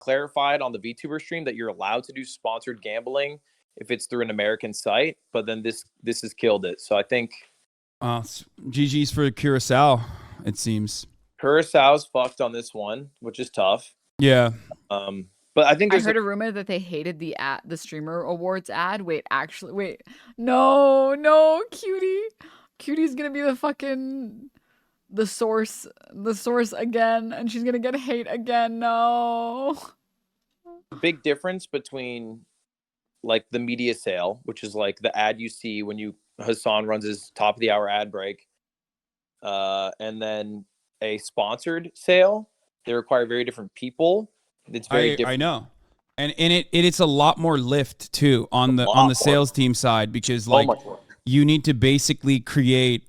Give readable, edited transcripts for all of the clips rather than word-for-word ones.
clarified on the VTuber stream that you're allowed to do sponsored gambling if it's through an American site, but then this has killed it. So I think GG's for Curacao, it seems. Curaçao's fucked on this one, which is tough. Yeah. But I think I heard a rumor that they hated the streamer awards ad. Wait, no, Cutie's gonna be the source again, and she's gonna get hate again. No. Big difference between like the media sale, which is like the ad you see when Hasan runs his top of the hour ad break, and then a sponsored sale. They require very different people. It's very different. I know. And it's a lot more lift too on the sales team side, because like you need to basically create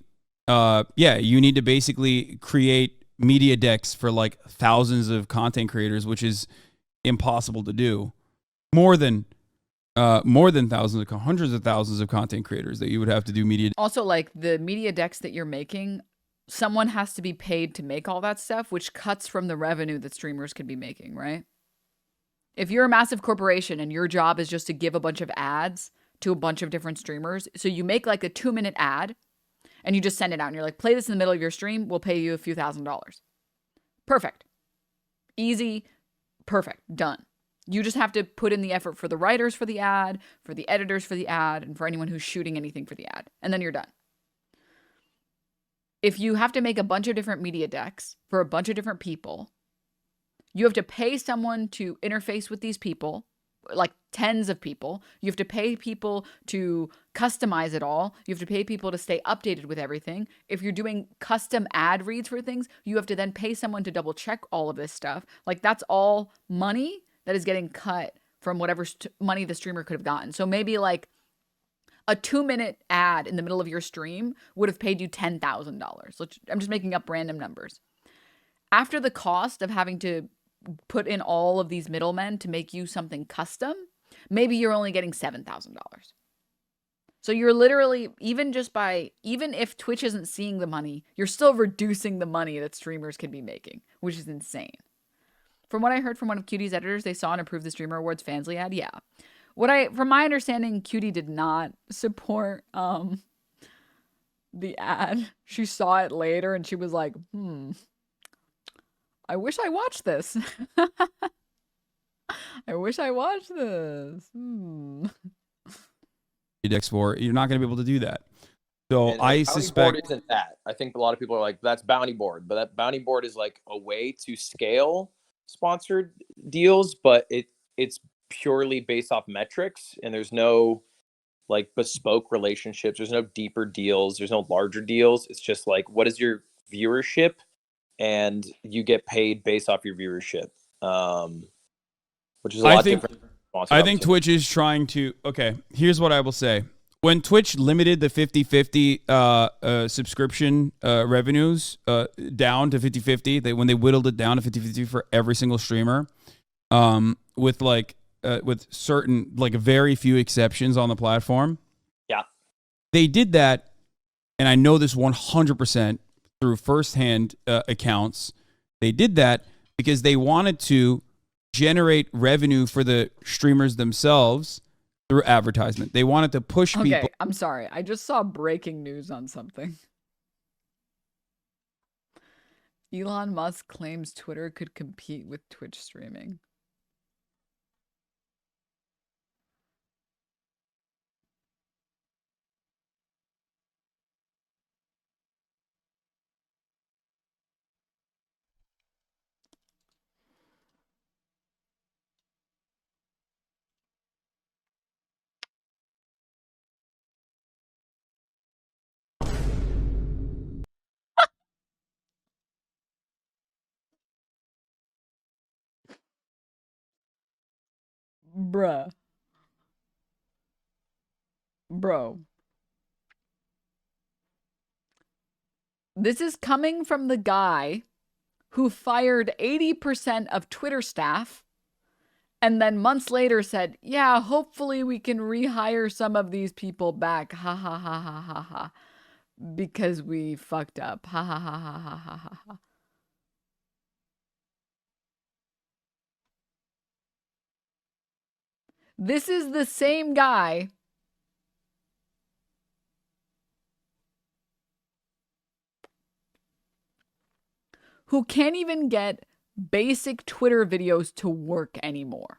media decks for like thousands of content creators, which is impossible to do. More than hundreds of thousands of content creators that you would have to do media. Also, like the media decks that you're making, someone has to be paid to make all that stuff, which cuts from the revenue that streamers could be making, right? If you're a massive corporation and your job is just to give a bunch of ads to a bunch of different streamers, so you make like a 2-minute ad and you just send it out and you're like, play this in the middle of your stream, we'll pay you a few $1,000s. Perfect. Easy. Perfect. Done. You just have to put in the effort for the writers for the ad, for the editors for the ad, and for anyone who's shooting anything for the ad. And then you're done. If you have to make a bunch of different media decks for a bunch of different people, you have to pay someone to interface with these people, like tens of people. You have to pay people to customize it all. You have to pay people to stay updated with everything. If you're doing custom ad reads for things, you have to then pay someone to double check all of this stuff. Like that's all money that is getting cut from whatever money the streamer could have gotten. So maybe like a 2-minute ad in the middle of your stream would have paid you $10,000. I'm just making up random numbers. After the cost of having to put in all of these middlemen to make you something custom, maybe you're only getting $7,000. So you're literally, even if Twitch isn't seeing the money, you're still reducing the money that streamers can be making, which is insane. From what I heard from one of Cutie's editors, they saw and approved the Streamer Awards Fansly ad. Yeah. From my understanding, Cutie did not support the ad. She saw it later and she was like, I wish I watched this. I wish I watched this. You're not going to be able to do that. So I suspect board isn't that. I think a lot of people are like, that's bounty board, but that bounty board is like a way to scale sponsored deals, but it's purely based off metrics, and there's no like bespoke relationships. There's no deeper deals. There's no larger deals. It's just like, what is your viewership? And you get paid based off your viewership, which is a lot different. I think Twitch is trying to. Okay, here's what I will say. When Twitch limited the 50-50 subscription revenues down to 50-50, when they whittled it down to 50-50 for every single streamer, with certain, like very few exceptions on the platform. Yeah. They did that, and I know this 100% through firsthand accounts. They did that because they wanted to generate revenue for the streamers themselves through advertisement. They wanted to push people. Okay, I'm sorry. I just saw breaking news on something. Elon Musk claims Twitter could compete with Twitch streaming. Bruh. Bro. This is coming from the guy who fired 80% of Twitter staff and then months later said, yeah, hopefully we can rehire some of these people back. Ha ha ha ha ha ha. Because we fucked up. Ha ha ha ha ha ha ha. This is the same guy who can't even get basic Twitter videos to work anymore.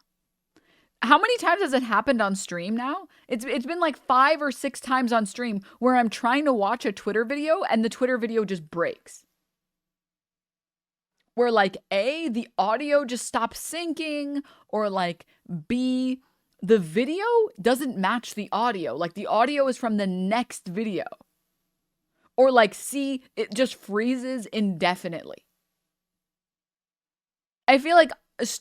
How many times has it happened on stream now? It's been like 5 or 6 times on stream where I'm trying to watch a Twitter video and the Twitter video just breaks. Where like A, the audio just stops syncing, or like B, the video doesn't match the audio. Like the audio is from the next video. Or like C, it just freezes indefinitely. I feel like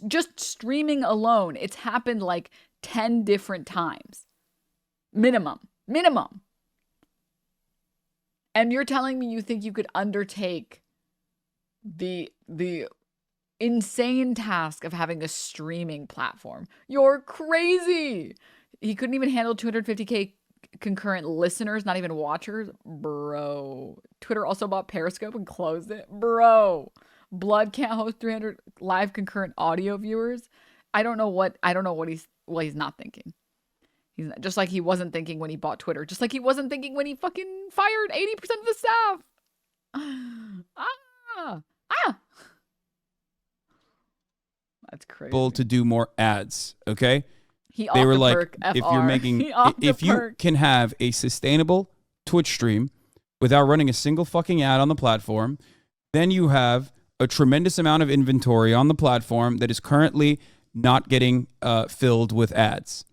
just streaming alone, it's happened like 10 different times. Minimum. And you're telling me you think you could undertake the insane task of having a streaming platform? You're crazy. He couldn't even handle 250K concurrent listeners, not even watchers. Bro. Twitter also bought Periscope and closed it. Bro. Blood can't host 300 live concurrent audio viewers. I don't know what he's not thinking. He's not, just like he wasn't thinking when he bought Twitter. Just like he wasn't thinking when he fucking fired 80% of the staff. That's crazy. To do more ads, okay? They were like, if you can have a sustainable Twitch stream without running a single fucking ad on the platform, then you have a tremendous amount of inventory on the platform that is currently not getting filled with ads.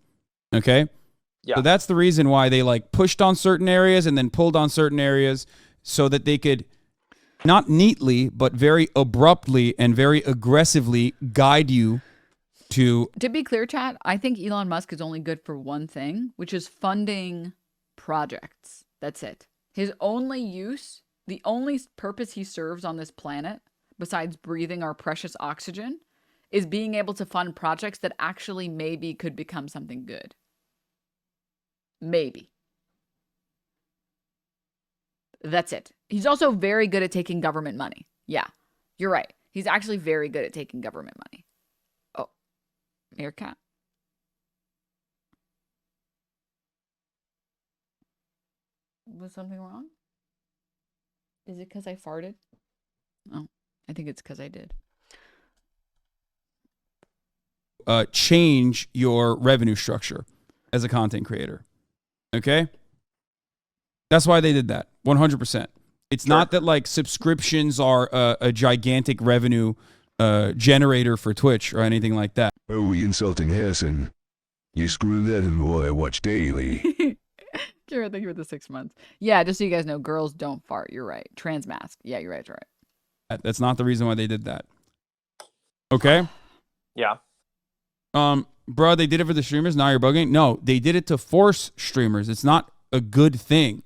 Okay? Yeah. So that's the reason why they like pushed on certain areas and then pulled on certain areas so that they could not neatly, but very abruptly and very aggressively guide you to be clear, chat, I think Elon Musk is only good for one thing, which is funding projects. That's it. His only use, the only purpose he serves on this planet, besides breathing our precious oxygen, is being able to fund projects that actually maybe could become something good. Maybe. That's it. He's also very good at taking government money. Yeah, you're right. He's actually very good at taking government money. Oh, Meerkat. Was something wrong? Is it because I farted? Oh, I think it's because I did. Change your revenue structure as a content creator. Okay? That's why they did that. 100%. It's not that like subscriptions are a gigantic revenue generator for Twitch or anything like that. Are we insulting Hassan? You screw that in what I watch daily. Kira, thank you for the 6 months. Yeah, just so you guys know, girls don't fart. You're right. Trans mask. Yeah, you're right. You're right. That's not the reason why they did that. Okay? Yeah. Bro, they did it for the streamers. Now you're bugging. No, they did it to force streamers. It's not a good thing.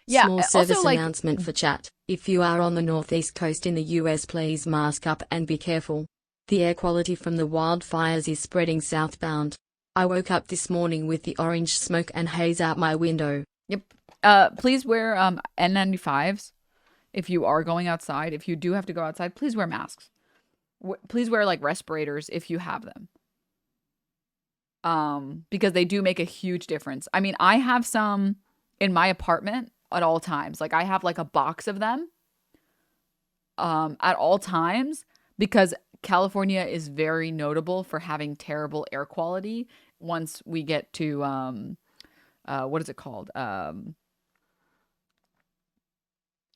Yeah. Small service also, announcement for chat. If you are on the northeast coast in the US, please mask up and be careful. The air quality from the wildfires is spreading southbound. I woke up this morning with the orange smoke and haze out my window. Yep. Please wear N95s if you are going outside. If you do have to go outside, please wear masks. Please wear like respirators if you have them. Because they do make a huge difference. I mean, I have some in my apartment at all times. Like I have like a box of them at all times because California is very notable for having terrible air quality once we get to what is it called?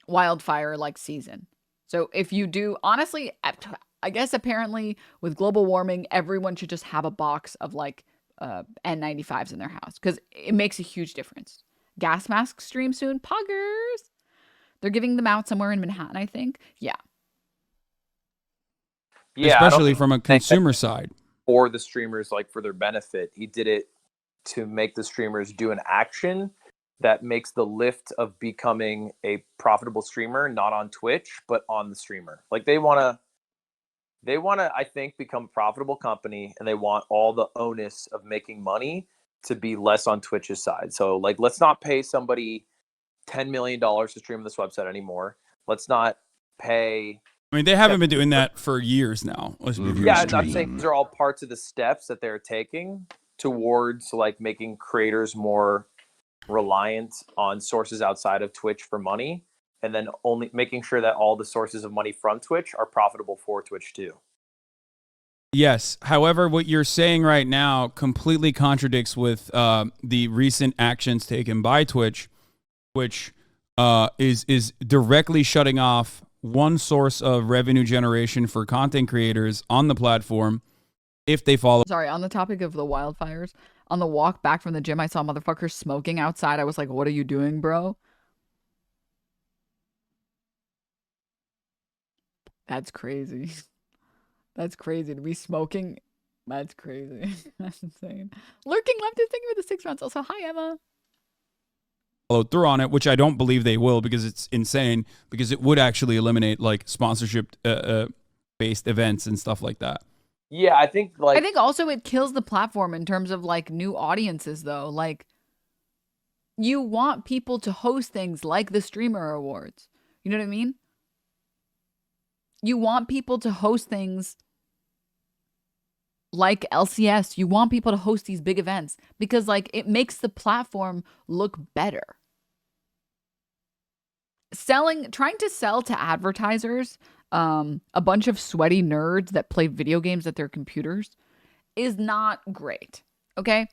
Wildfire like season. So if you do, honestly, I guess apparently with global warming, everyone should just have a box of like N95s in their house because it makes a huge difference. Gas mask stream soon. Poggers. They're giving them out somewhere in Manhattan, I think. Yeah. Yeah. Especially from a consumer side. For the streamers, like for their benefit. He did it to make the streamers do an action that makes the lift of becoming a profitable streamer not on Twitch, but on the streamer. Like they want to, I think, become a profitable company, and they want all the onus of making money to be less on Twitch's side. So like, let's not pay somebody $10 million to stream this website anymore. Let's not pay. I mean, they haven't been doing that for years now. Yeah, I'm saying these are all parts of the steps that they're taking towards like making creators more reliant on sources outside of Twitch for money, and then only making sure that all the sources of money from Twitch are profitable for Twitch too. Yes. However, what you're saying right now completely contradicts with the recent actions taken by Twitch, which is directly shutting off one source of revenue generation for content creators on the platform if they follow. Sorry, on the topic of the wildfires, on the walk back from the gym, I saw motherfuckers smoking outside. I was like, what are you doing, bro? That's crazy. That's crazy to be smoking. That's crazy. That's insane. Lurking left is thank you for the 6 months. Also, hi Emma. Follow through on it, which I don't believe they will because it's insane. Because it would actually eliminate like sponsorship based events and stuff like that. Yeah, I think also it kills the platform in terms of like new audiences though. Like you want people to host things like the Streamer Awards. You know what I mean? You want people to host things like LCS. You want people to host these big events because like it makes the platform look better. Trying to sell to advertisers a bunch of sweaty nerds that play video games at their computers is not great. Okay?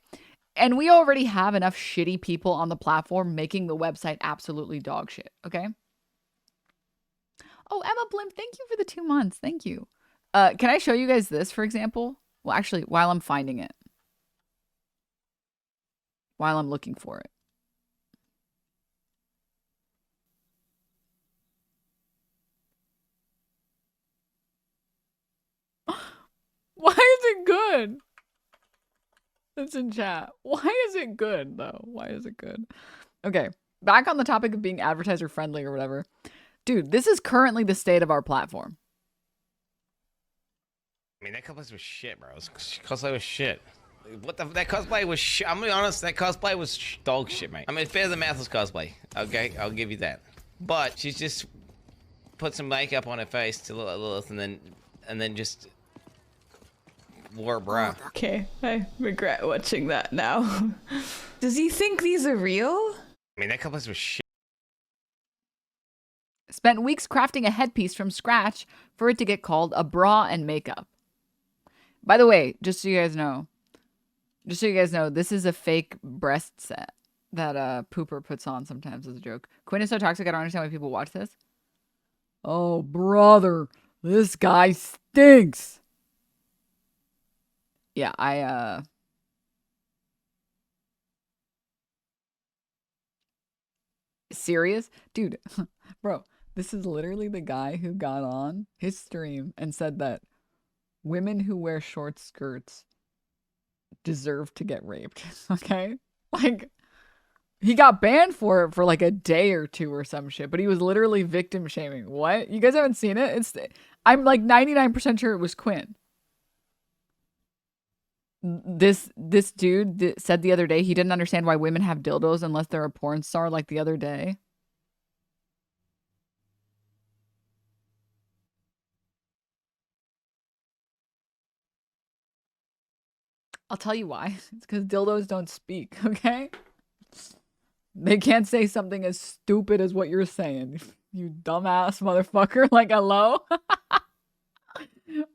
And we already have enough shitty people on the platform making the website absolutely dog shit. Okay? Oh, Emma Blimp, thank you for the 2 months. Thank you. Can I show you guys this, for example? Well, actually, while I'm finding it. While I'm looking for it. Why is it good? It's in chat. Why is it good, though? Why is it good? Okay, back on the topic of being advertiser friendly or whatever. Dude, this is currently the state of our platform. I mean, that cosplay was shit, bro. Cosplay was shit. That cosplay was shit. I'm gonna be honest, that cosplay was dog shit, mate. I mean, it's better than Mathel's cosplay. Okay, I'll give you that. But she's just put some makeup on her face to look like Lilith and then just wore a bra. Okay, I regret watching that now. Does he think these are real? I mean, that cosplay was shit. Spent weeks crafting a headpiece from scratch for it to get called a bra and makeup. By the way, just so you guys know, this is a fake breast set that Pooper puts on sometimes as a joke. Quinn is so toxic, I don't understand why people watch this. Oh, brother, this guy stinks. Yeah, serious? Dude, bro. This is literally the guy who got on his stream and said that women who wear short skirts deserve to get raped. Okay? Like, he got banned for it for like a day or two or some shit, but he was literally victim shaming. What? You guys haven't seen it? I'm like 99% sure it was Quinn. This dude said the other day he didn't understand why women have dildos unless they're a porn star like the other day. I'll tell you why. It's because dildos don't speak, okay? They can't say something as stupid as what you're saying. You dumbass motherfucker. Like, hello?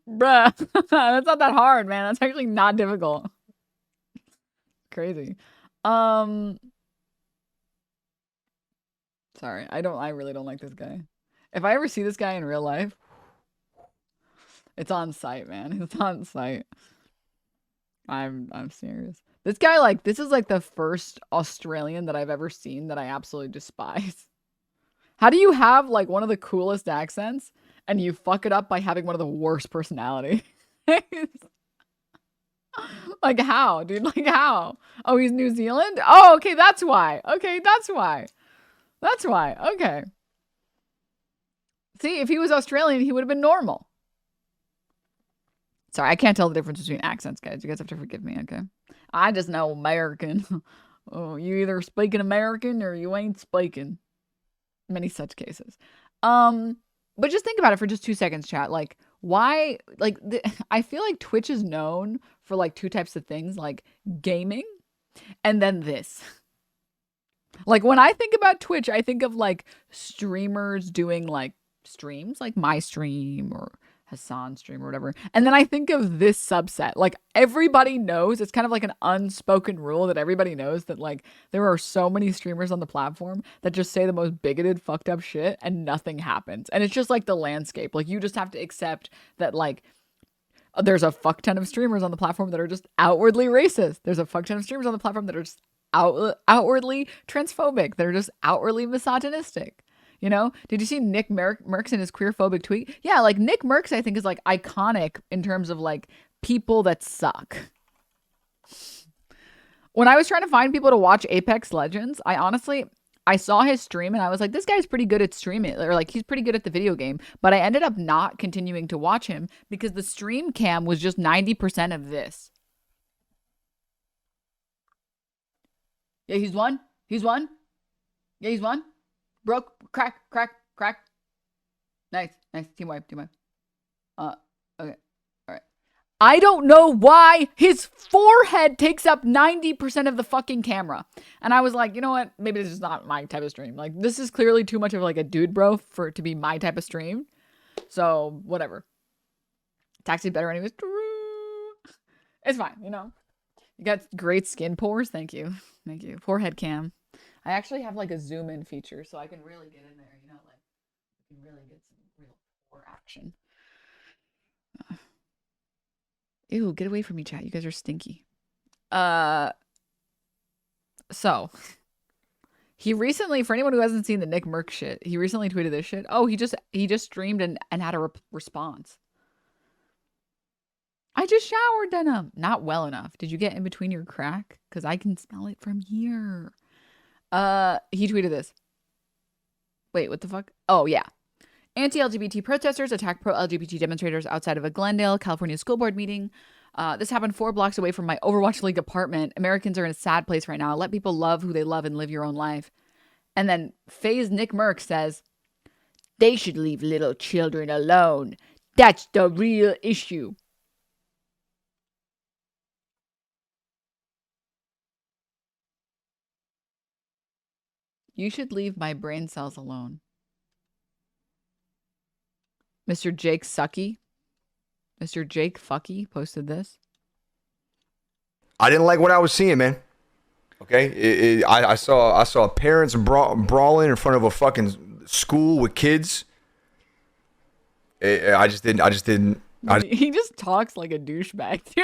Bruh. That's not that hard, man. That's actually not difficult. Crazy. Sorry. I really don't like this guy. If I ever see this guy in real life, it's on site, man. It's on site. I'm serious. This guy, like, this is like the first Australian that I've ever seen that I absolutely despise. How do you have like one of the coolest accents and you fuck it up by having one of the worst personalities? Like how, dude? Like how? Oh, he's New Zealand? Oh, okay, that's why. Okay, that's why. That's why. Okay. See, if he was Australian, he would have been normal. Sorry, I can't tell the difference between accents, guys. You guys have to forgive me, okay? I just know American. Oh, you either speaking American or you ain't speaking. Many such cases. But just think about it for just 2 seconds, chat. Like, Why, like, I feel like Twitch is known for like two types of things, like gaming and then this. Like when I think about Twitch, I think of like streamers doing like streams, like my stream or Hasan stream or whatever. And then I think of this subset. Like everybody knows, it's kind of like an unspoken rule that everybody knows that like there are so many streamers on the platform that just say the most bigoted, fucked up shit and nothing happens. And it's just like the landscape. Like you just have to accept that like there's a fuck ton of streamers on the platform that are just outwardly racist. There's a fuck ton of streamers on the platform that are just outwardly transphobic. They're just outwardly misogynistic. You know, did you see Nickmercs in his queerphobic tweet? Yeah, like Nickmercs, I think is like iconic in terms of like people that suck. When I was trying to find people to watch Apex Legends, I saw his stream and I was like, this guy's pretty good at streaming, or like he's pretty good at the video game. But I ended up not continuing to watch him because the stream cam was just 90% of this. Yeah, he's won. He's won. Yeah, he's won. Broke. Crack. Nice. Team wipe. Okay. All right. I don't know why his forehead takes up 90% of the fucking camera. And I was like, you know what? Maybe this is not my type of stream. Like, this is clearly too much of like a dude bro for it to be my type of stream. So, whatever. Taxi's better anyways. It's fine, you know? You got great skin pores. Thank you. Forehead cam. I actually have like a zoom in feature so I can really get in there, you know, like you can really get some real pore action. Ew, get away from me, chat. You guys are stinky. So he recently, for anyone who hasn't seen the Nickmercs shit, he recently tweeted this shit. Oh, he just streamed and had a response. I just showered, Denim. Not well enough. Did you get in between your crack? Because I can smell it from here. He tweeted this. Wait, what the fuck? Oh, yeah. Anti-LGBT protesters attack pro-LGBT demonstrators outside of a Glendale, California school board meeting. This happened 4 blocks away from my Overwatch League apartment. Americans are in a sad place right now. Let people love who they love and live your own life. And then FaZe Nickmercs says, they should leave little children alone. That's the real issue. You should leave my brain cells alone. Mr. Jake Sucky. Mr. Jake Fucky posted this. I didn't like what I was seeing, man. Okay, I saw parents brawling in front of a fucking school with kids. He just talks like a douchebag too.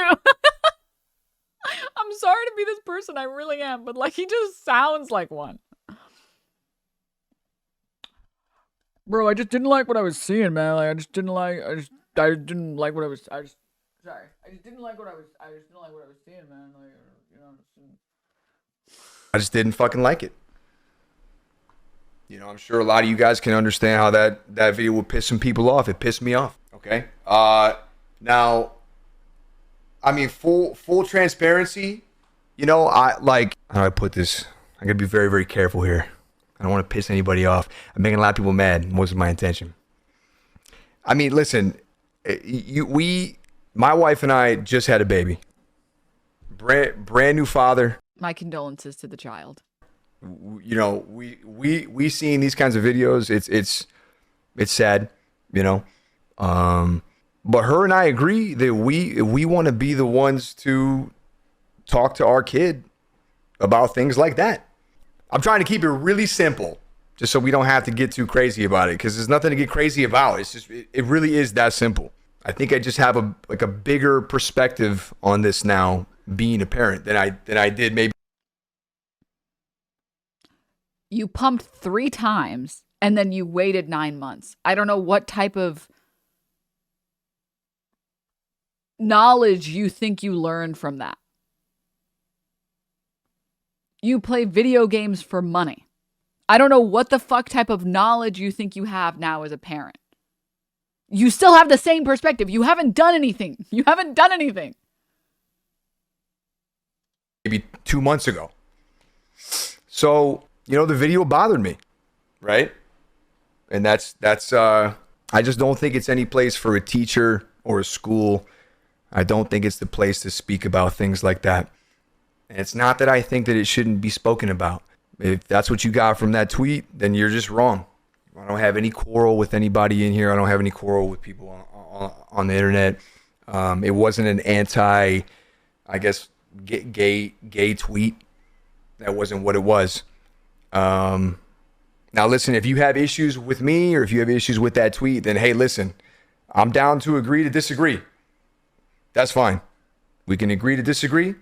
I'm sorry to be this person, I really am, but like he just sounds like one. Bro, I just didn't like what I was seeing, man. Like I just didn't like what I was seeing, man. Like, you know, I just didn't fucking like it. You know, I'm sure a lot of you guys can understand how that video would piss some people off. It pissed me off. Okay. Now, I mean, full transparency. You know, how do I put this? I gotta be very, very careful here. I don't want to piss anybody off. I'm making a lot of people mad. It wasn't my intention. I mean, listen, my wife and I just had a baby. Brand new father. My condolences to the child. You know, we seeing these kinds of videos. It's sad, you know. But her and I agree that we want to be the ones to talk to our kid about things like that. I'm trying to keep it really simple, just so we don't have to get too crazy about it, because there's nothing to get crazy about. It's just it really is that simple. I think I just have a bigger perspective on this now, being a parent, than I did maybe. You pumped 3 times and then you waited 9 months. I don't know what type of knowledge you think you learned from that. You play video games for money. I don't know what the fuck type of knowledge you think you have now as a parent. You still have the same perspective. You haven't done anything. Maybe 2 months ago. So, you know, the video bothered me, right? And that's I just don't think it's any place for a teacher or a school. I don't think it's the place to speak about things like that. And it's not that I think that it shouldn't be spoken about. If that's what you got from that tweet, then you're just wrong. I don't have any quarrel with anybody in here. I don't have any quarrel with people on the internet. It wasn't an anti, I guess, gay tweet. That wasn't what it was. Now, listen, if you have issues with me or if you have issues with that tweet, then hey, listen, I'm down to agree to disagree. That's fine. We can agree to disagree.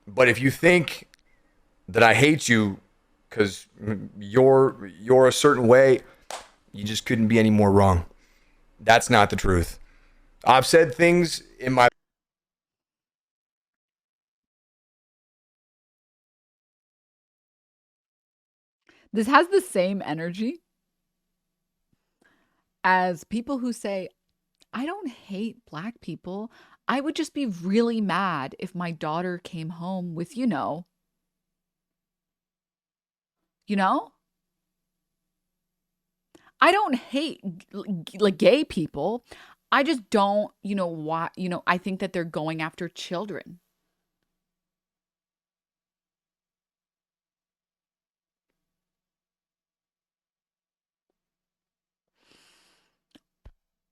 But if you think that I hate you because you're a certain way, you just couldn't be any more wrong. That's not the truth. I've said things in my This has the same energy as people who say, I don't hate black people. I would just be really mad if my daughter came home with, you know, I don't hate like gay people. I just don't, why, I think that they're going after children.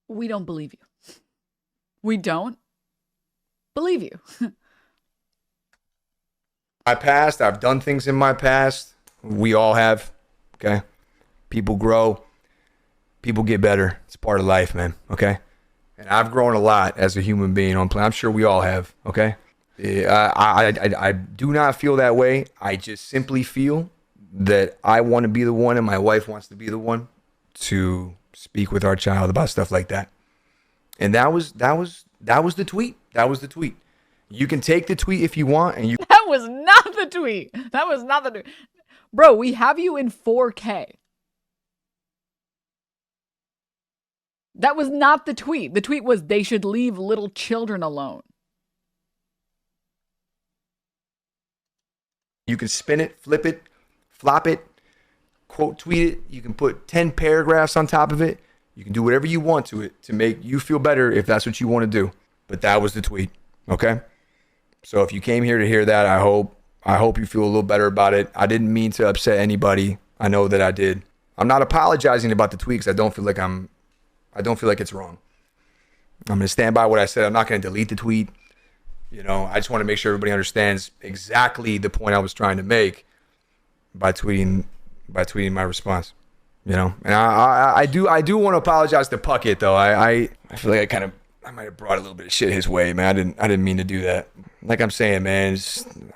We don't believe you. We don't believe you. my past, I've done things in my past. We all have. Okay. People grow. People get better. It's part of life, man. Okay. And I've grown a lot as a human being on planet. I'm sure we all have. Okay. I do not feel that way. I just simply feel that I want to be the one and my wife wants to be the one to speak with our child about stuff like that. And that was the tweet. That was the tweet. You can take the tweet if you want, and you. That was not the tweet. That was not the tweet. Bro, we have you in 4K. That was not the tweet. The tweet was they should leave little children alone. You can spin it, flip it, flop it, quote tweet it. You can put 10 paragraphs on top of it. You can do whatever you want to it to make you feel better if that's what you want to do. But that was the tweet. Okay? So if you came here to hear that, I hope you feel a little better about it. I didn't mean to upset anybody. I know that I did. I'm not apologizing about the tweet because I don't feel like it's wrong. I'm going to stand by what I said. I'm not going to delete the tweet. I just want to make sure everybody understands exactly the point I was trying to make by tweeting my response. And I do want to apologize to Puckett though. I feel like I might have brought a little bit of shit his way, man. I didn't mean to do that. Like I'm saying, man,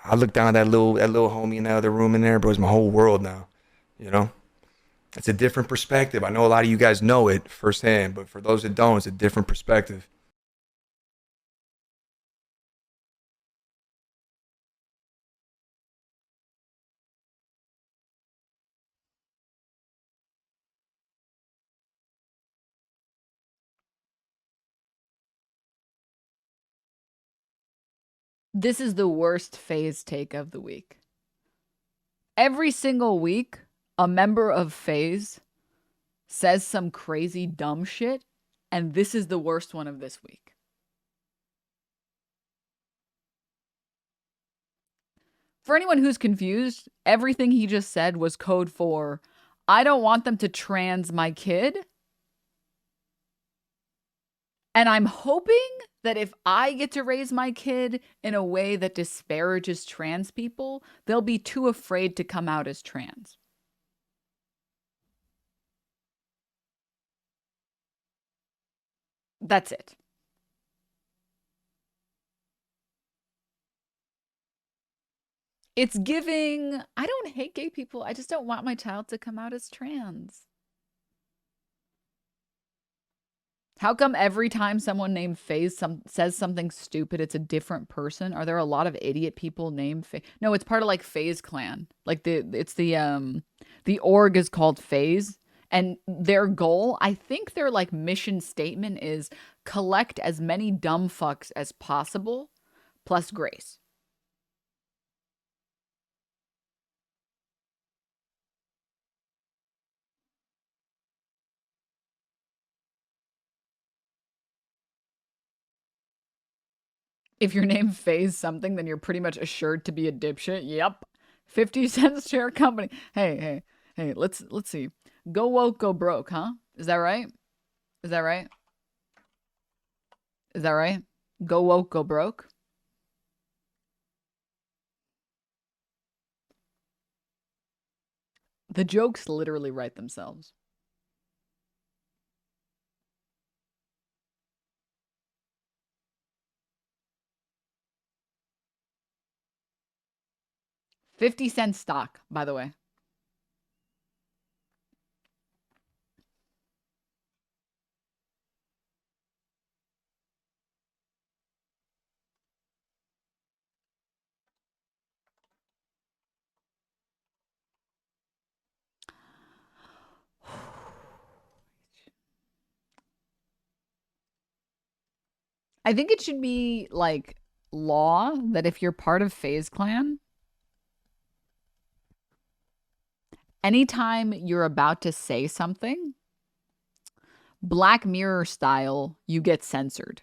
I look down at that little homie in the other room in there, bro. It's my whole world now. It's a different perspective. I know a lot of you guys know it firsthand, but for those that don't, it's a different perspective. This is the worst FaZe take of the week. Every single week, a member of FaZe says some crazy dumb shit, and this is the worst one of this week. For anyone who's confused, everything he just said was code for, I don't want them to trans my kid. And I'm hoping that if I get to raise my kid in a way that disparages trans people, they'll be too afraid to come out as trans. That's it. It's giving, I don't hate gay people. I just don't want my child to come out as trans. How come every time someone named FaZe says something stupid, it's a different person? Are there a lot of idiot people named FaZe? No, it's part of like FaZe Clan. Like the org is called FaZe, and their goal, I think their like mission statement is collect as many dumb fucks as possible, plus grace. If your name FaZe something, then you're pretty much assured to be a dipshit. Yep. 50 cents share company. Hey, let's see. Go woke, go broke, huh? Is that right? Is that right? Is that right? Go woke, go broke? The jokes literally write themselves. $0.50 stock, by the way. I think it should be like law that if you're part of FaZe Clan, anytime you're about to say something, Black Mirror style, you get censored.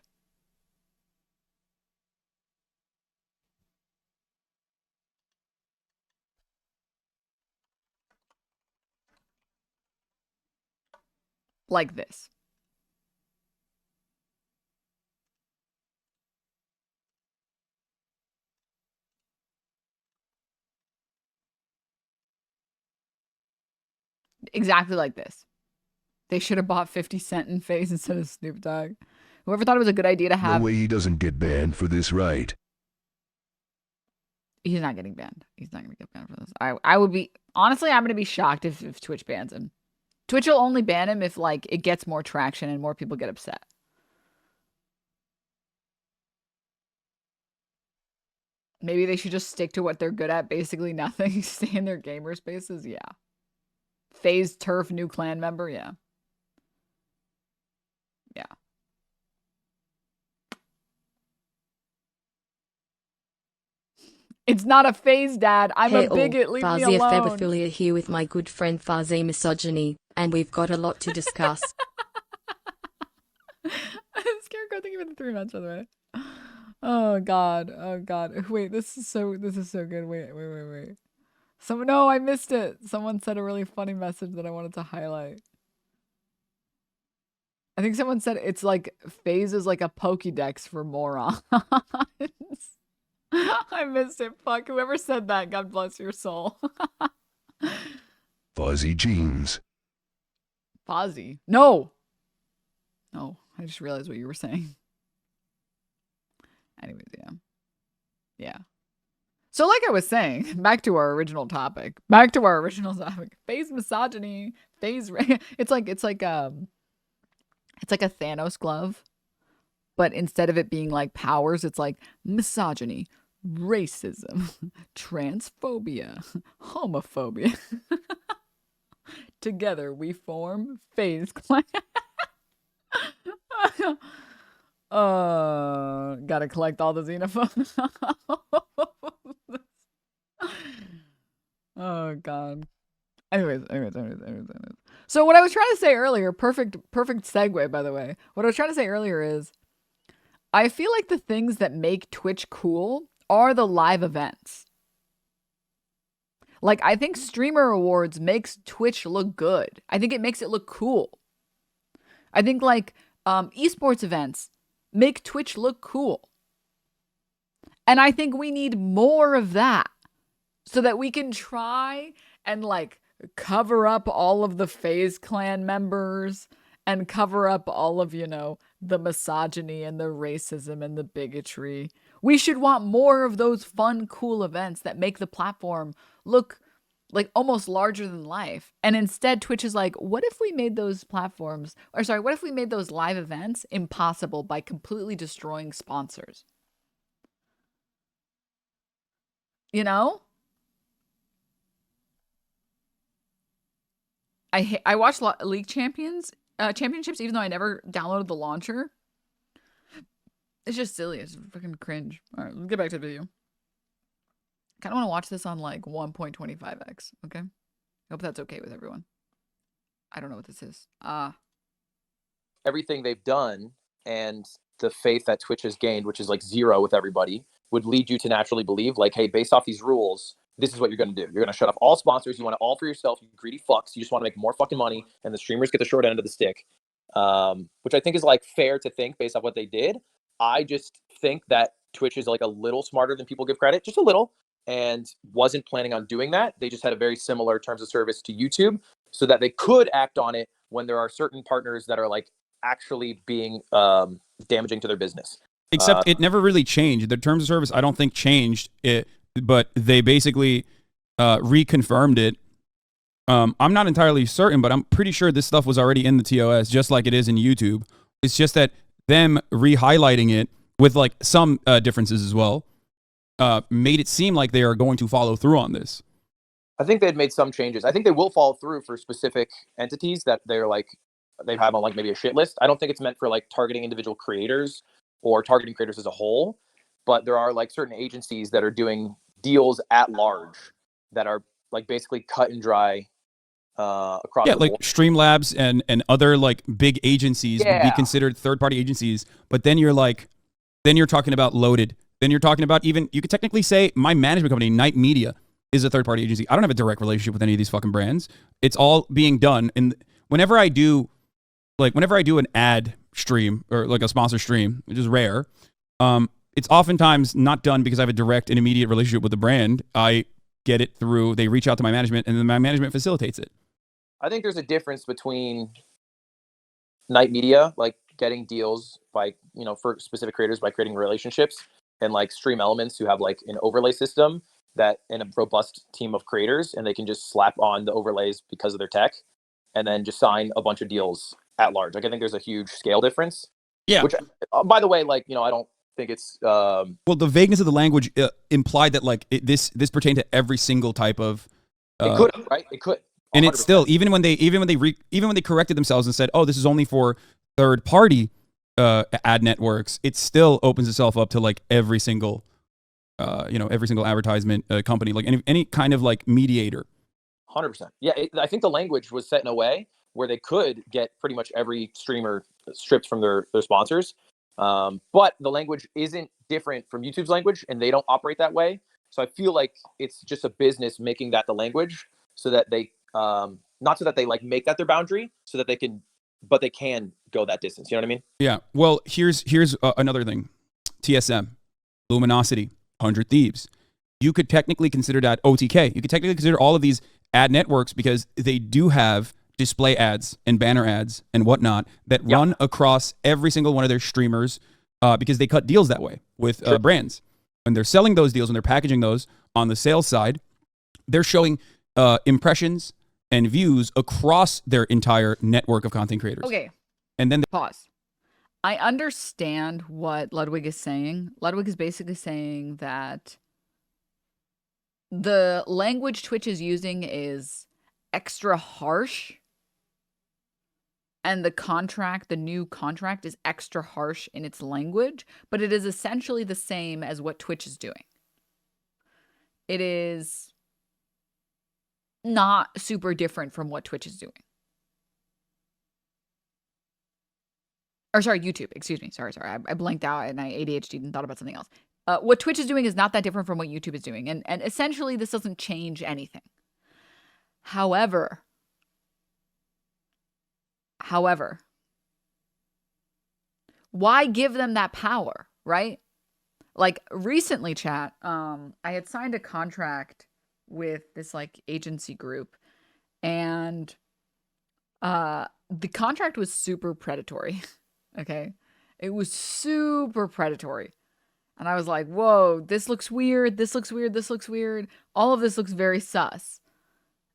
Like this. Exactly like this. They should have bought 50 Cent in FaZe instead of Snoop Dogg. Whoever thought it was a good idea to have... No way he doesn't get banned for this, right? He's not getting banned. He's not going to get banned for this. I would be... Honestly, I'm going to be shocked if Twitch bans him. Twitch will only ban him if, like, it gets more traction and more people get upset. Maybe they should just stick to what they're good at. Basically nothing. Stay in their gamer spaces. Yeah. FaZe Turf new clan member. Yeah. Yeah. It's not a FaZe, Dad. I'm a bigot. Leave me alone. FaZe affiliate here with my good friend FaZe Misogyny, and we've got a lot to discuss. Scarecrow, thank you for the 3 months, by the way. Oh God. Oh God. Wait, this is so good. Wait. No, I missed it. Someone said a really funny message that I wanted to highlight. I think someone said it's like FaZe is like a Pokédex for morons. I missed it. Fuck. Whoever said that, God bless your soul. Fuzzy jeans. Fozzie. No. No, I just realized what you were saying. Anyways, yeah. Yeah. So like I was saying, back to our original topic. FaZe misogyny. FaZe it's like a Thanos glove. But instead of it being like powers, it's like misogyny, racism, transphobia, homophobia. Together we form FaZe Clan. Gotta collect all the xenophobes. Oh God. Anyways. So what I was trying to say earlier, perfect segue, by the way. What I was trying to say earlier is, I feel like the things that make Twitch cool are the live events. Like, I think Streamer Awards makes Twitch look good. I think it makes it look cool. I think, like, esports events make Twitch look cool. And I think we need more of that so that we can try and, like, cover up all of the FaZe Clan members and cover up all of, you know, the misogyny and the racism and the bigotry. We should want more of those fun, cool events that make the platform look like almost larger than life. And instead, Twitch is like, what if we made those platforms, or sorry, what if we made those live events impossible by completely destroying sponsors? You know? I watched League Championships, even though I never downloaded the launcher. It's just silly. It's fucking cringe. All right, let's get back to the video. Kind of want to watch this on like 1.25x. Okay. Hope that's okay with everyone. I don't know what this is. Everything they've done and the faith that Twitch has gained, which is like 0 with everybody, would lead you to naturally believe like, hey, based off these rules, this is what you're going to do. You're going to shut off all sponsors. You want it all for yourself. You greedy fucks. You just want to make more fucking money, and the streamers get the short end of the stick, which I think is like fair to think based off what they did. I just think that Twitch is like a little smarter than people give credit, just a little, and wasn't planning on doing that. They just had a very similar terms of service to YouTube so that they could act on it when there are certain partners that are like actually being damaging to their business. Except it never really changed. The terms of service, I don't think changed it, but they basically reconfirmed it. I'm not entirely certain, but I'm pretty sure this stuff was already in the TOS, just like it is in YouTube. It's just that them re-highlighting it with like some differences as well made it seem like they are going to follow through on this. I think they'd made some changes. I think they will follow through for specific entities that they're like, they have on like maybe a shit list. I don't think it's meant for like targeting individual creators or targeting creators as a whole, but there are like certain agencies that are doing deals at large that are like basically cut and dry across the like board. Streamlabs and other like big agencies would be Yeah. considered third-party agencies, but then you're like, then you're talking about Loaded. Then you're talking about even, you could technically say my management company, Night Media, is a third-party agency. I don't have a direct relationship with any of these fucking brands. It's all being done. And whenever I do an ad stream or like a sponsor stream, which is rare, it's oftentimes not done because I have a direct and immediate relationship with the brand. I get it through, they reach out to my management, and then my management facilitates it. I think there's a difference between Night Media, like getting deals by, you know, for specific creators by creating relationships, and like Stream Elements who have like an overlay system that and a robust team of creators, and they can just slap on the overlays because of their tech and then just sign a bunch of deals at large. Like I think there's a huge scale difference. Yeah. Which, by the way, like, you know, I don't think it's well, the vagueness of the language implied that like this pertained to every single type of it could, right? It could. 100%. And it's still, even when they corrected themselves and said, oh, this is only for third party ad networks, it still opens itself up to like every single every single advertisement company, like any kind of like mediator. 100%. Yeah, I think the language was set in a way where they could get pretty much every streamer stripped from their sponsors. But the language isn't different from YouTube's language, and they don't operate that way. So I feel like it's just a business making that the language so that they, not so that they like make that their boundary, so that they can, but they can go that distance. You know what I mean? Yeah. Well, here's another thing. TSM, Luminosity, 100 Thieves. You could technically consider that OTK. You could technically consider all of these ad networks because they do have display ads and banner ads and whatnot that run across every single one of their streamers because they cut deals that way with brands. When they're selling those deals and they're packaging those on the sales side, they're showing impressions and views across their entire network of content creators. Okay. And then pause. I understand what Ludwig is saying. Ludwig is basically saying that the language Twitch is using is extra harsh, and the new contract is extra harsh in its language, but it is essentially the same as what Twitch is doing. It is not super different from what Twitch is doing. Or sorry, YouTube, excuse me. Sorry. I blanked out and I ADHD'd and thought about something else. What Twitch is doing is not that different from what YouTube is doing. And essentially, this doesn't change anything. However, why give them that power, right? Like recently, chat, I had signed a contract with this like agency group, and the contract was super predatory. Okay. It was super predatory. And I was like, whoa, this looks weird. This looks weird. This looks weird. All of this looks very sus.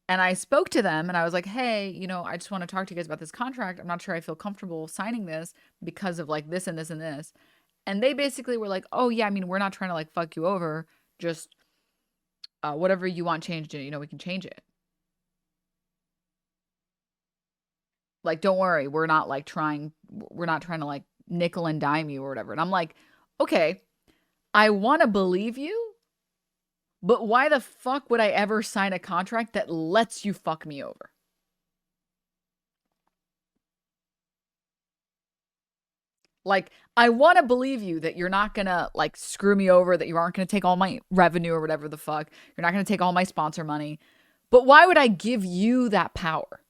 And I spoke to them and I was like, hey, you know, I just want to talk to you guys about this contract. I'm not sure I feel comfortable signing this because of like this and this and this. And they basically were like, oh yeah, I mean, we're not trying to like fuck you over. Just whatever you want changed, you know, we can change it. Like, don't worry, we're not trying to like nickel and dime you or whatever. And I'm like, okay, I want to believe you, but why the fuck would I ever sign a contract that lets you fuck me over? Like, I want to believe you that you're not going to like screw me over, that you aren't going to take all my revenue or whatever the fuck. You're not going to take all my sponsor money. But why would I give you that power?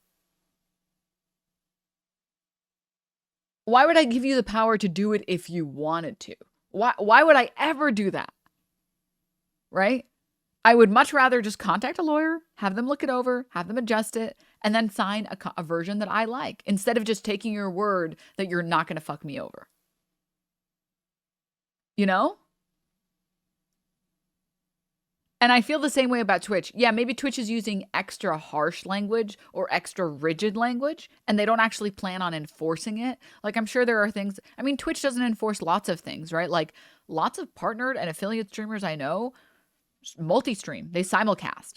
Why would I give you the power to do it if you wanted to? Why would I ever do that? Right? I would much rather just contact a lawyer, have them look it over, have them adjust it, and then sign a version that I like, instead of just taking your word that you're not going to fuck me over. You know? And I feel the same way about Twitch. Yeah, maybe Twitch is using extra harsh language or extra rigid language, and they don't actually plan on enforcing it. Like, I'm sure there are things. I mean, Twitch doesn't enforce lots of things, right? Like, lots of partnered and affiliate streamers I know multi-stream. They simulcast.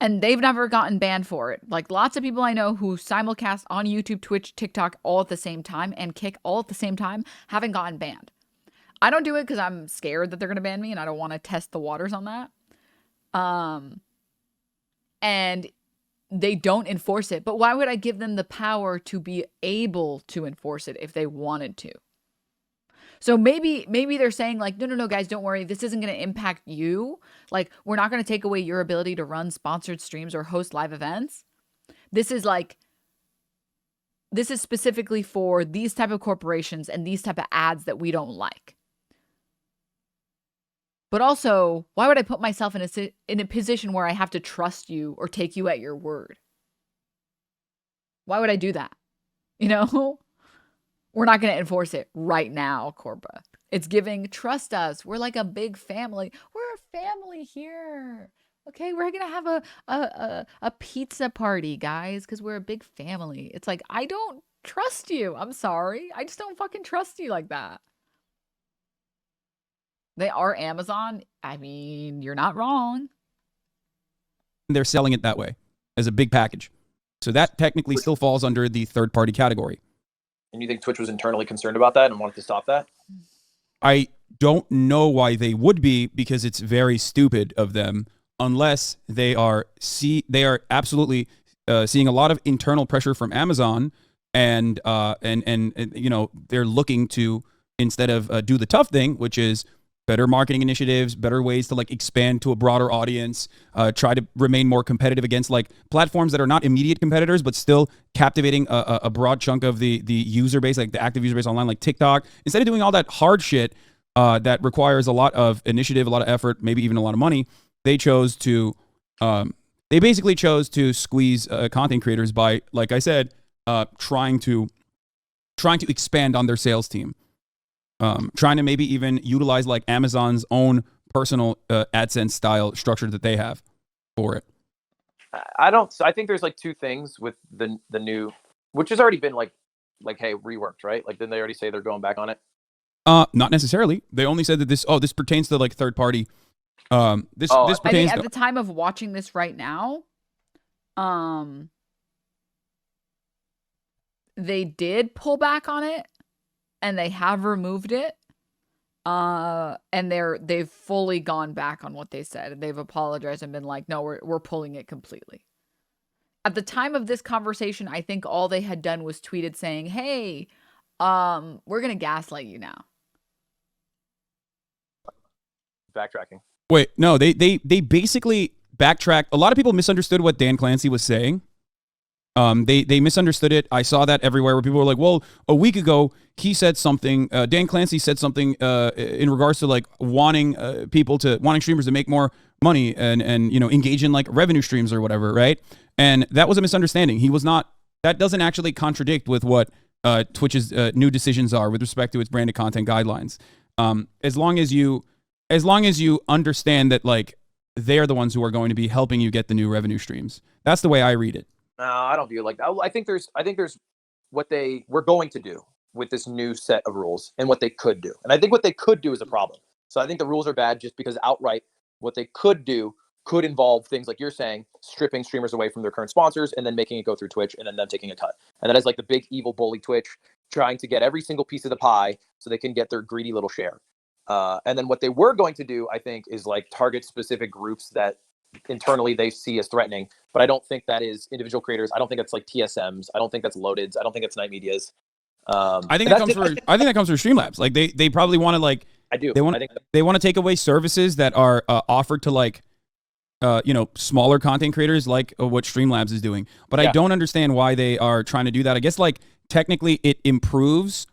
And they've never gotten banned for it. Like, lots of people I know who simulcast on YouTube, Twitch, TikTok all at the same time and kick all at the same time haven't gotten banned. I don't do it because I'm scared that they're going to ban me and I don't want to test the waters on that. And they don't enforce it. But why would I give them the power to be able to enforce it if they wanted to? So maybe they're saying like, no, guys, don't worry. This isn't going to impact you. Like, we're not going to take away your ability to run sponsored streams or host live events. This is specifically for these type of corporations and these type of ads that we don't like. But also, why would I put myself in a position where I have to trust you or take you at your word? Why would I do that? You know? We're not going to enforce it right now, Corba. It's giving, trust us. We're like a big family. We're a family here. Okay, we're going to have a pizza party, guys, because we're a big family. It's like, I don't trust you. I'm sorry. I just don't fucking trust you like that. They are Amazon. I mean, you're not wrong. They're selling it that way as a big package. So that technically still falls under the third-party category. And you think Twitch was internally concerned about that and wanted to stop that? I don't know why they would be, because it's very stupid of them, unless they are absolutely seeing a lot of internal pressure from Amazon, and you know, they're looking to, instead of do the tough thing, which is better marketing initiatives, better ways to like expand to a broader audience, try to remain more competitive against like platforms that are not immediate competitors, but still captivating a broad chunk of the user base, like the active user base online, like TikTok. Instead of doing all that hard shit that requires a lot of initiative, a lot of effort, maybe even a lot of money, they chose to, they basically chose to squeeze content creators by, like I said, trying to expand on their sales team. Trying to maybe even utilize like Amazon's own personal AdSense style structure that they have for it. I think there's like two things with the new, which has already been like, hey, reworked, right? Like, didn't they already say they're going back on it? Not necessarily. They only said that this pertains to like third party. This pertains. I think at the time of watching this right now, they did pull back on it. And they have removed it, and they've fully gone back on what they said. They've apologized and been like, no, we're pulling it completely. At the time of this conversation, I think all they had done was tweeted saying, hey, we're gonna gaslight you now. Backtracking. Wait, no, they basically backtracked. A lot of people misunderstood what Dan Clancy was saying. They misunderstood it. I saw that everywhere where people were like, well, a week ago, he said something, Dan Clancy said something in regards to like wanting streamers to make more money and you know, engage in like revenue streams or whatever, right? And that was a misunderstanding. That doesn't actually contradict with what Twitch's new decisions are with respect to its branded content guidelines. As long as you understand that like they're the ones who are going to be helping you get the new revenue streams. That's the way I read it. No, I don't view it like that. I think there's what they were going to do with this new set of rules and what they could do. And I think what they could do is a problem. So I think the rules are bad just because outright what they could do could involve things like you're saying, stripping streamers away from their current sponsors and then making it go through Twitch and then them taking a cut. And that is like the big evil bully Twitch trying to get every single piece of the pie so they can get their greedy little share. And then what they were going to do, I think, is like target specific groups that internally they see as threatening, but I don't think that is individual creators. I don't think that's like TSMs. I don't think that's loadeds. I don't think it's night medias. I think that comes through. I think that comes through Streamlabs. Like they probably want to like. I do. They want. They want to take away services that are offered to like, smaller content creators, like what Streamlabs is doing. But I don't understand why they are trying to do that. I guess like technically it improves.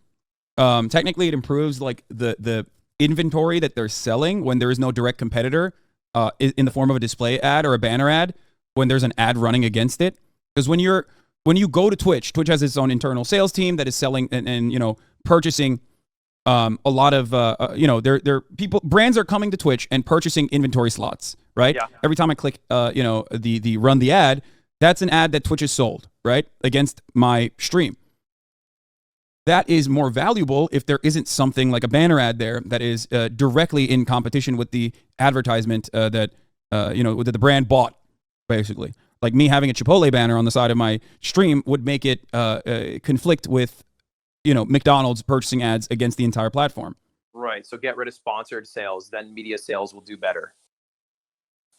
Technically it improves like the inventory that they're selling when there is no direct competitor, in the form of a display ad or a banner ad when there's an ad running against it. Because when you go to Twitch has its own internal sales team that is selling and purchasing a lot of brands are coming to Twitch and purchasing inventory slots, right? Yeah. Every time I click the run the ad, that's an ad that Twitch has sold, right? Against my stream. That is more valuable if there isn't something like a banner ad there that is directly in competition with the advertisement that the brand bought, basically. Like me having a Chipotle banner on the side of my stream would make it conflict with, McDonald's purchasing ads against the entire platform. Right. So get rid of sponsored sales, then media sales will do better.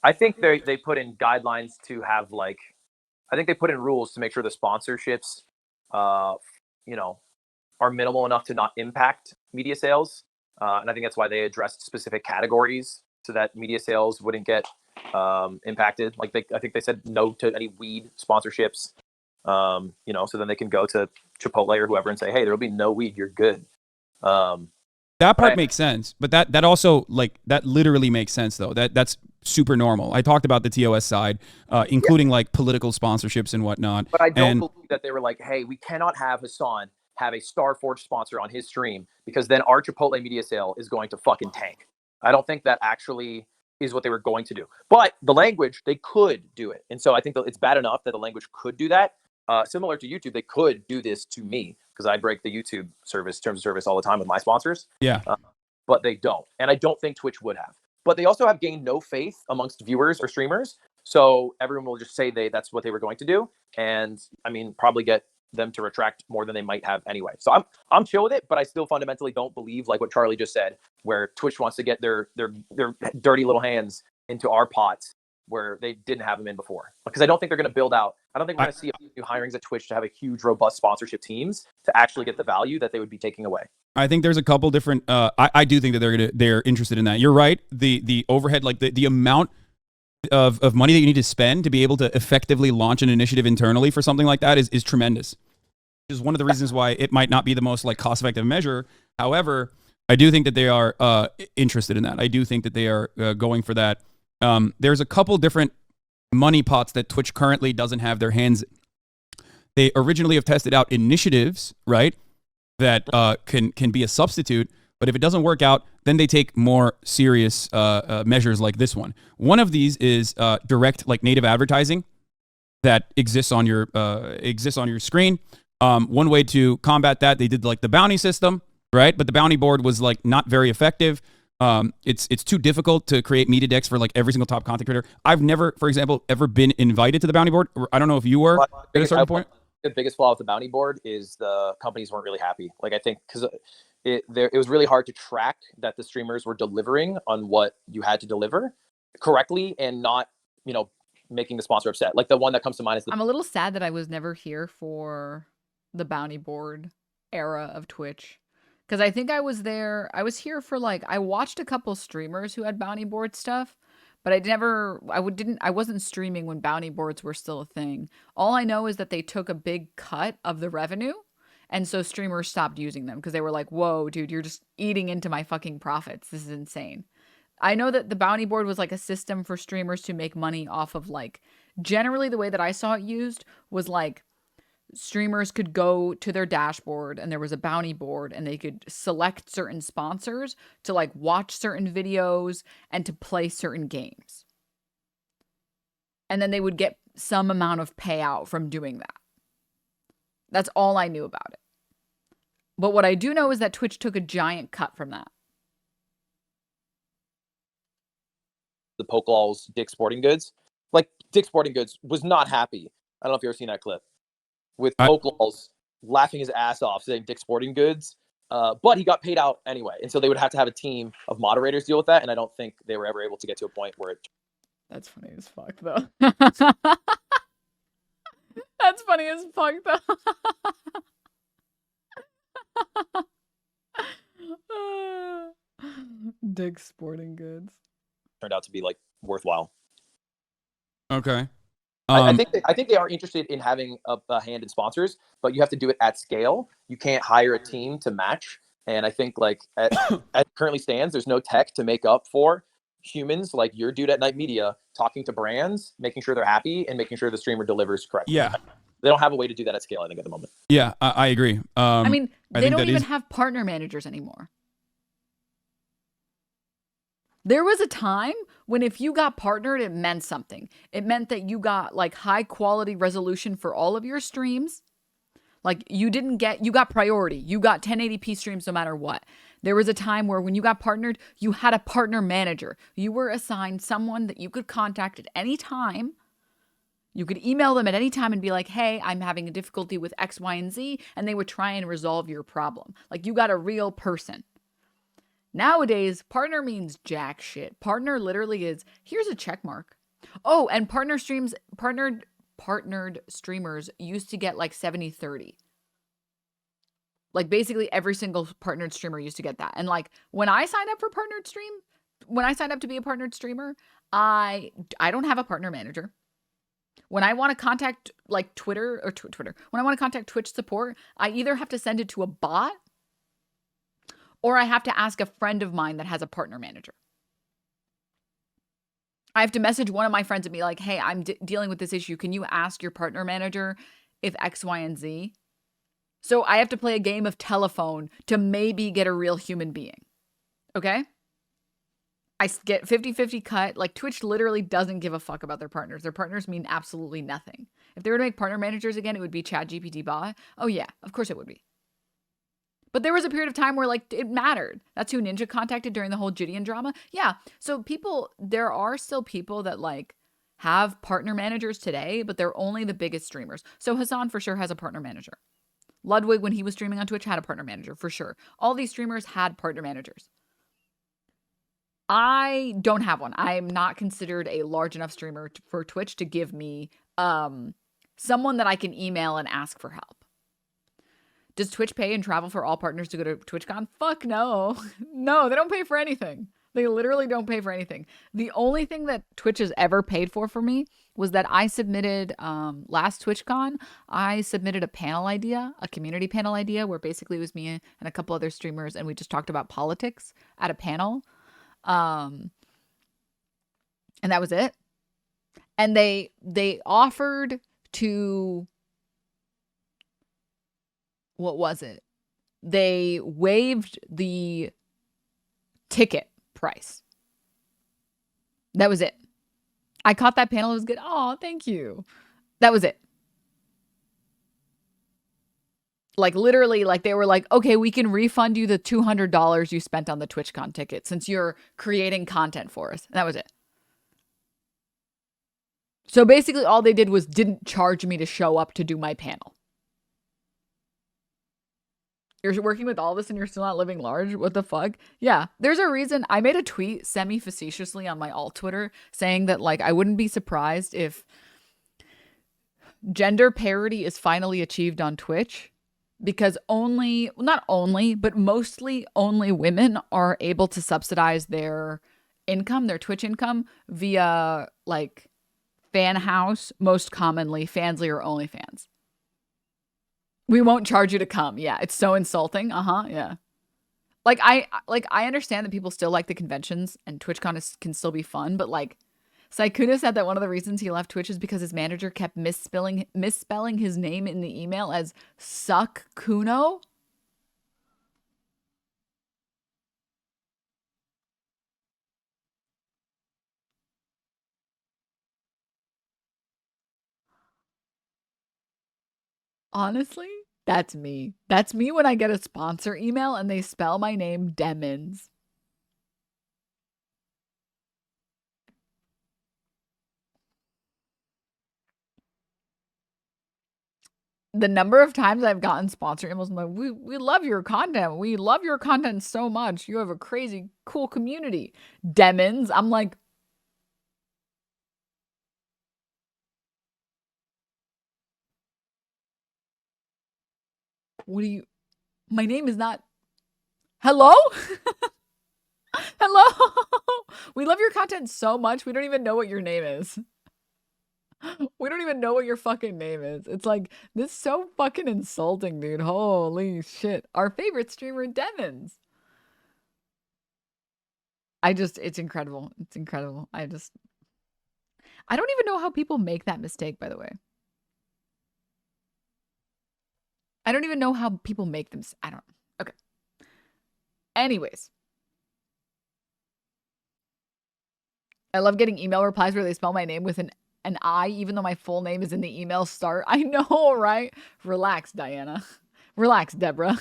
I think they put in guidelines to have I think they put in rules to make sure the sponsorships, are minimal enough to not impact media sales. And I think that's why they addressed specific categories so that media sales wouldn't get impacted. I think they said no to any weed sponsorships, so then they can go to Chipotle or whoever and say, hey, there'll be no weed. You're good. That part makes sense, but that also that literally makes sense though. That's super normal. I talked about the TOS side, including like political sponsorships and whatnot. But I don't believe that they were like, hey, we cannot have Hasan have a Starforge sponsor on his stream because then our Chipotle media sale is going to fucking tank. I don't think that actually is what they were going to do. But the language, they could do it. And so I think that it's bad enough that the language could do that. Similar to YouTube, they could do this to me because I break the YouTube terms of service all the time with my sponsors. Yeah. But they don't. And I don't think Twitch would have. But they also have gained no faith amongst viewers or streamers. So everyone will just say that's what they were going to do. And probably get them to retract more than they might have anyway. So I'm chill with it, but I still fundamentally don't believe like what Charlie just said, where Twitch wants to get their dirty little hands into our pots where they didn't have them in before. Because I don't think they're going to build out. I don't think we're going to see new hirings at Twitch to have a huge, robust sponsorship teams to actually get the value that they would be taking away. I think there's a couple different. I do think that they're interested in that. You're right. The overhead, like the amount of money that you need to spend to be able to effectively launch an initiative internally for something like that is tremendous. Which is one of the reasons why it might not be the most cost-effective measure. However, I do think that they are interested in that. I do think that they are going for that. There's a couple different money pots that Twitch currently doesn't have their hands in. They originally have tested out initiatives, right? That can be a substitute. But if it doesn't work out, then they take more serious measures like this one. One of these is direct native advertising that exists on your screen. One way to combat that, they did the bounty system, right? But the bounty board was not very effective. It's too difficult to create media decks for every single top content creator. I've never, for example, ever been invited to the bounty board. I don't know if you were at a certain point. The biggest flaw with the bounty board is the companies weren't really happy. I think because it was really hard to track that the streamers were delivering on what you had to deliver correctly and not, making the sponsor upset. The one that comes to mind is I'm a little sad that I was never here for the bounty board era of Twitch. Because I think I was here for I watched a couple streamers who had bounty board stuff, but I wasn't streaming when bounty boards were still a thing. All I know is that they took a big cut of the revenue. And so streamers stopped using them because they were like, whoa, dude, you're just eating into my fucking profits. This is insane. I know that the bounty board was a system for streamers to make money off of generally the way that I saw it used was streamers could go to their dashboard and there was a bounty board and they could select certain sponsors to watch certain videos and to play certain games. And then they would get some amount of payout from doing that. That's all I knew about it. But what I do know is that Twitch took a giant cut from that. The Pokelaw's Dick Sporting Goods. Dick Sporting Goods was not happy. I don't know if you've ever seen that clip. With Pokelaw's laughing his ass off saying Dick Sporting Goods. But he got paid out anyway. And so they would have to have a team of moderators deal with that. And I don't think they were ever able to get to a point where it... That's funny as fuck, though. That's funny as fuck, though. Dick's Sporting Goods. Turned out to be like worthwhile. Okay. I think they are interested in having a hand in sponsors, but you have to do it at scale. You can't hire a team to match. And I think like as it currently stands, there's no tech to make up for humans like your dude at Night Media talking to brands, making sure they're happy, and making sure the streamer delivers correctly. Yeah. They don't have a way to do that at scale, I think, at the moment. Yeah, I agree. I mean, I they think don't that even is- have partner managers anymore. There was a time when if you got partnered, it meant something. It meant that you got like high quality resolution for all of your streams. Like you got priority. You got 1080p streams no matter what. There was a time where when you got partnered, you had a partner manager. You were assigned someone that you could contact at any time. You could email them at any time and be like, hey, I'm having a difficulty with X, Y, and Z. And they would try and resolve your problem. Like you got a real person. Nowadays, partner means jack shit. Partner literally is, here's a check mark. Oh, and partnered streamers used to get like 70-30. Like basically every single partnered streamer used to get that. And like when I signed up to be a partnered streamer, I don't have a partner manager. When I want to contact like Twitter, when I want to contact Twitch support, I either have to send it to a bot or I have to ask a friend of mine that has a partner manager. I have to message one of my friends and be like, hey, I'm dealing with this issue. Can you ask your partner manager if X, Y, and Z? So I have to play a game of telephone to maybe get a real human being. Okay? I get 50-50 cut. Like Twitch literally doesn't give a fuck about their partners. Their partners mean absolutely nothing. If they were to make partner managers again, it would be ChatGPT bot. Oh yeah, of course it would be. But there was a period of time where like it mattered. That's who Ninja contacted during the whole Gideon drama. Yeah. So there are still people that like have partner managers today, but they're only the biggest streamers. So Hasan for sure has a partner manager. Ludwig, when he was streaming on Twitch, had a partner manager for sure. All these streamers had partner managers. I don't have one. I am not considered a large enough streamer for Twitch to give me someone that I can email and ask for help. Does Twitch pay and travel for all partners to go to TwitchCon? Fuck no. No, they don't pay for anything. They literally don't pay for anything. The only thing that Twitch has ever paid for me was that I submitted, last TwitchCon, I submitted a panel idea, a community panel idea, where basically it was me and a couple other streamers, and we just talked about politics at a panel. And that was it. And they offered to... What was it? They waived the ticket price. That was it. I caught that panel. It was good. Oh, thank you. That was it. Like literally, like they were like, okay, we can refund you the $200 you spent on the TwitchCon ticket since you're creating content for us. And that was it. So basically all they did was didn't charge me to show up to do my panel. You're working with all this and you're still not living large? What the fuck? Yeah, there's a reason. I made a tweet semi-facetiously on my alt Twitter saying that like I wouldn't be surprised if gender parity is finally achieved on Twitch because not only, but mostly only women are able to subsidize their income, their Twitch income via like fan house, most commonly Fansly or OnlyFans. We won't charge you to come. Yeah, it's so insulting. Yeah. Like I understand that people still like the conventions and TwitchCon can still be fun, but like Saikuna said that one of the reasons he left Twitch is because his manager kept misspelling his name in the email as Suck Kuno. Honestly, that's me. That's me when I get a sponsor email and they spell my name Denims. The number of times I've gotten sponsor emails, I'm like, we love your content. We love your content so much. You have a crazy cool community. Denims. I'm like, what do you... My name is not... Hello? Hello? We love your content so much, we don't even know what your name is. We don't even know what your fucking name is. It's like, this is so fucking insulting, dude. Holy shit. Our favorite streamer, Denims. It's incredible. It's incredible. I don't even know how people make that mistake, by the way. I don't even know how people make them. I don't. Okay. Anyways. I love getting email replies where they spell my name with an I, even though my full name is in the email start. I know, right? Relax, Diana. Relax, Deborah.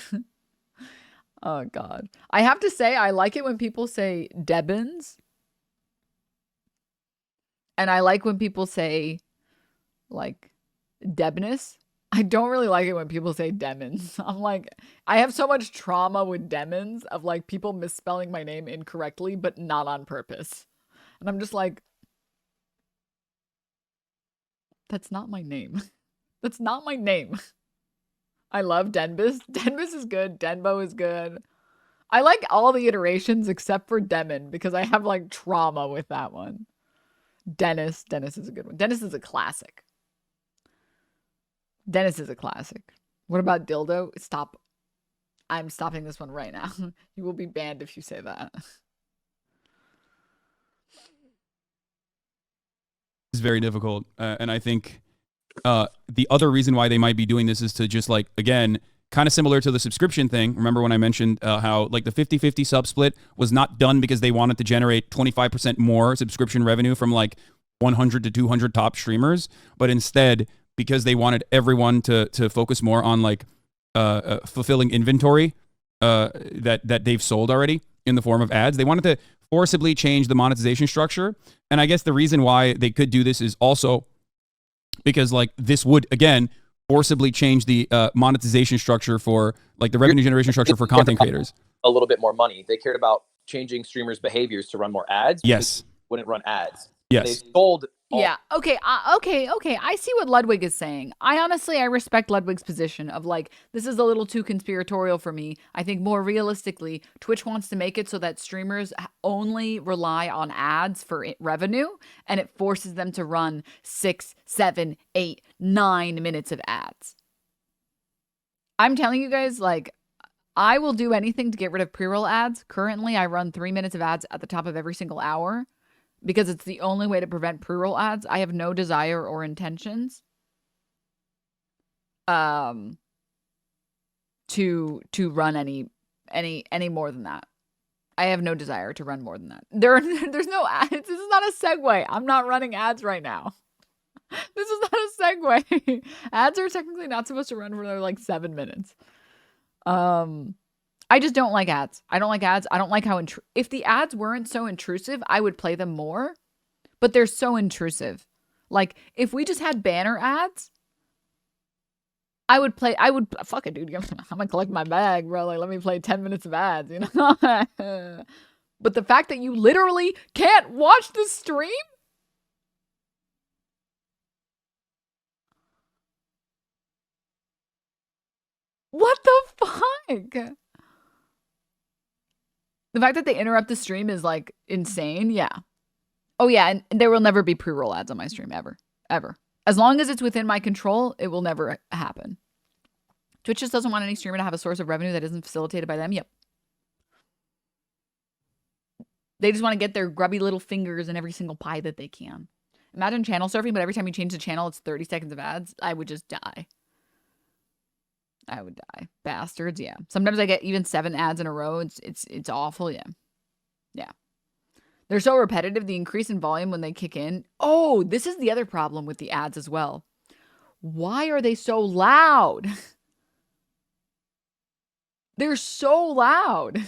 Oh, God. I have to say, I like it when people say Debins. And I like when people say, like, Debness. I don't really like it when people say Demons. I'm like, I have so much trauma with Demons of, like, people misspelling my name incorrectly, but not on purpose. And I'm just like, that's not my name. That's not my name. I love Denbis. Denbis is good. Denbo is good. I like all the iterations except for Demon because I have like trauma with that one. Dennis. Dennis is a good one. Dennis is a classic. Dennis is a classic. What about Dildo? Stop. I'm stopping this one right now. You will be banned if you say that. It's very difficult. And I think the other reason why they might be doing this is to just like, again, kind of similar to the subscription thing. Remember when I mentioned how like the 50-50 sub split was not done because they wanted to generate 25% more subscription revenue from like 100 to 200 top streamers, but instead because they wanted everyone to focus more on like fulfilling inventory that they've sold already in the form of ads. They wanted to forcibly change the monetization structure. And I guess the reason why they could do this is also because like this would, again, forcibly change the monetization structure for like the revenue generation structure for content creators. A little bit more money. They cared about changing streamers' behaviors to run more ads. Yes. Wouldn't run ads. Yes. They sold. Yeah. Okay. Okay. I see what Ludwig is saying. I respect Ludwig's position of like, this is a little too conspiratorial for me. I think more realistically, Twitch wants to make it so that streamers only rely on ads for revenue, and it forces them to run 6, 7, 8, 9 minutes of ads. I'm telling you guys, like, I will do anything to get rid of pre-roll ads. Currently, I run 3 minutes of ads at the top of every single hour, because it's the only way to prevent pre-roll ads. I have no desire or intentions to run any more than that. I have no desire to run more than that. There's no ads. This is not a segue. I'm not running ads right now. This is not a segue. Ads are technically not supposed to run for like 7 minutes. I just don't like ads. I don't like ads. I don't like how if the ads weren't so intrusive, I would play them more, but they're so intrusive. Like if we just had banner ads, fuck it, dude. I'm gonna collect my bag, bro. Like, let me play 10 minutes of ads, you know? But the fact that you literally can't watch the stream? What the fuck? The fact that they interrupt the stream is like insane. Yeah. Oh yeah, and there will never be pre-roll ads on my stream ever. Ever. As long as it's within my control, it will never happen. Twitch just doesn't want any streamer to have a source of revenue that isn't facilitated by them. Yep. They just want to get their grubby little fingers in every single pie that they can. Imagine channel surfing, but every time you change the channel, it's 30 seconds of ads. I would just die. I would die. Bastards, yeah. Sometimes I get even 7 ads in a row. It's awful, yeah. Yeah. They're so repetitive, the increase in volume when they kick in. Oh, this is the other problem with the ads as well. Why are they so loud? They're so loud.